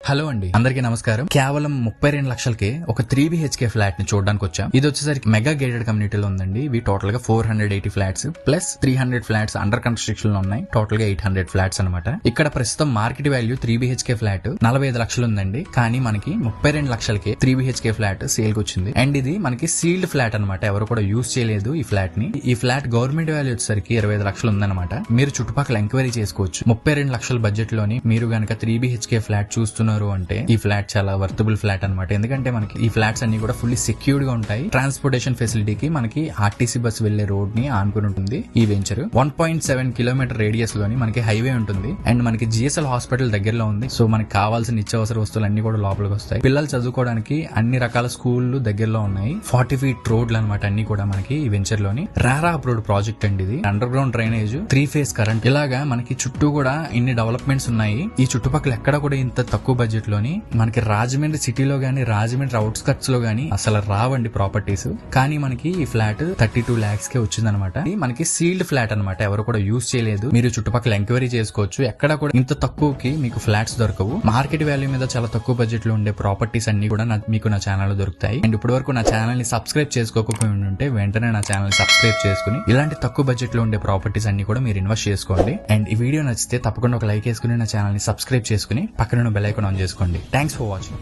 Hello అండి, అందరికీ నమస్కారం. కేవలం 32 లక్షలకే ఒక 3 BHK ఫ్లాట్ ని చూడడానికి వచ్చాం. ఇది వచ్చేసరికి మెగా గేటెడ్ కమ్యూనిటీలో ఉందండి. ఇవి టోటల్ గా 480 flats plus 300 flats under construction లో ఉన్నాయి. టోటల్ గా 800 ఫ్లాట్స్ అనమాట. ఇక్కడ ప్రస్తుతం మార్కెట్ వాల్యూ 3 BHK ఫ్లాట్ 45 లక్షలు ఉందండి. కానీ మనకి 32 లక్షలకే 3 BHK ఫ్లాట్ సేల్ కి వచ్చింది. అండ్ ఇది మనకి సీల్డ్ ఫ్లాట్ అనమాట. ఎవరు కూడా యూజ్ చేయలేదు ఈ ఫ్లాట్ ని. ఈ ఫ్లాట్ గవర్నమెంట్ వాల్యూ వచ్చేసరికి 25 లక్షలు ఉందన్నమాట. మీరు చుట్టుపక్కల ఎంక్వైరీ చేసుకోవచ్చు. 32 లక్షల బడ్జెట్ లోని మీరు గనక 3 BHK ఫ్లాట్ చూస్తున్నారు అంటే ఈ ఫ్లాట్ చాలా వర్తబుల్ ఫ్లాట్ అనమాట. ఎందుకంటే మనకి ఈ ఫ్లాట్స్ అన్ని కూడా ఫుల్లీ సెక్యూర్డ్ గా ఉంటాయి. ట్రాన్స్పోర్టేషన్ ఫెసిలిటీకి మనకి ఆర్టీసీ బస్ వెళ్లే రోడ్ ని ఆనుకుని ఉంటుంది ఈ వెంచర్. 1.7 కిలోమీటర్ రేడియస్ లోని మనకి హైవే ఉంటుంది. అండ్ మనకి GSL హాస్పిటల్ దగ్గరలో ఉంది. సో మనకి కావాల్సిన నిత్యావసర వస్తువులు అన్ని కూడా లోపలికి వస్తాయి. పిల్లలు చదువుకోవడానికి అన్ని రకాల స్కూళ్లు దగ్గరలో ఉన్నాయి. 40 ఫీట్ రోడ్లు అనమాట అన్ని కూడా మనకి ఈ వెంచర్ లోని. రారా అప్రూవ్డ్ ప్రాజెక్ట్ అండి ఇది. Under ground drainage, 3 phase current, ఇలాగా మనకి చుట్టూ కూడా ఇన్ని డెవలప్మెంట్స్ ఉన్నాయి. ఈ చుట్టుపక్కల ఎక్కడ కూడా ఇంత తక్కువ బడ్జెట్ లోని మనకి రాజమండ్రి సిటీలో గానీ రాజమండ్రి అవుట్స్కట్స్ లో గానీ అసలు రావండి ప్రాపర్టీస్. కానీ మనకి ఈ ఫ్లాట్ 32 lakhs కే వచ్చిందనమాట. మనకి సీల్డ్ ఫ్లాట్ అనమాట. ఎవరు కూడా యూజ్ చేయలేదు. మీరు చుట్టుపక్కల ఎంక్వైరీ చేసుకోవచ్చు. ఎక్కడ కూడా ఇంత తక్కువకి మీకు ఫ్లాట్స్ దొరకవు. మార్కెట్ వాల్యూ మీద చాలా తక్కువ బడ్జెట్ లో ఉండే ప్రాపర్టీస్ అన్ని కూడా మీకు నా ఛానల్ లో దొరుకుతాయి. అండ్ ఇప్పటి వరకు నా ఛానల్ ని సబ్స్క్రైబ్ చేసుకోకపోయి ఉంటే వెంటనే నా ఛానల్ ని సబ్స్క్రైబ్ చేసుకుని ఇలాంటి తక్కువ బడ్జెట్ లో ఉండే ప్రాపర్టీస్ అన్ని కూడా మీరు ఇన్వెస్ట్ చేసుకోండి. అండ్ ఈ వీడియో నచ్చితే తప్పకుండా ఒక లైక్ వేసుకుని నా ఛానల్ ని సబ్స్క్రైబ్ చేసుకుని పక్కన బెల్ ఐకాన్ ఆన్ చేసుకోండి. Thanks for watching.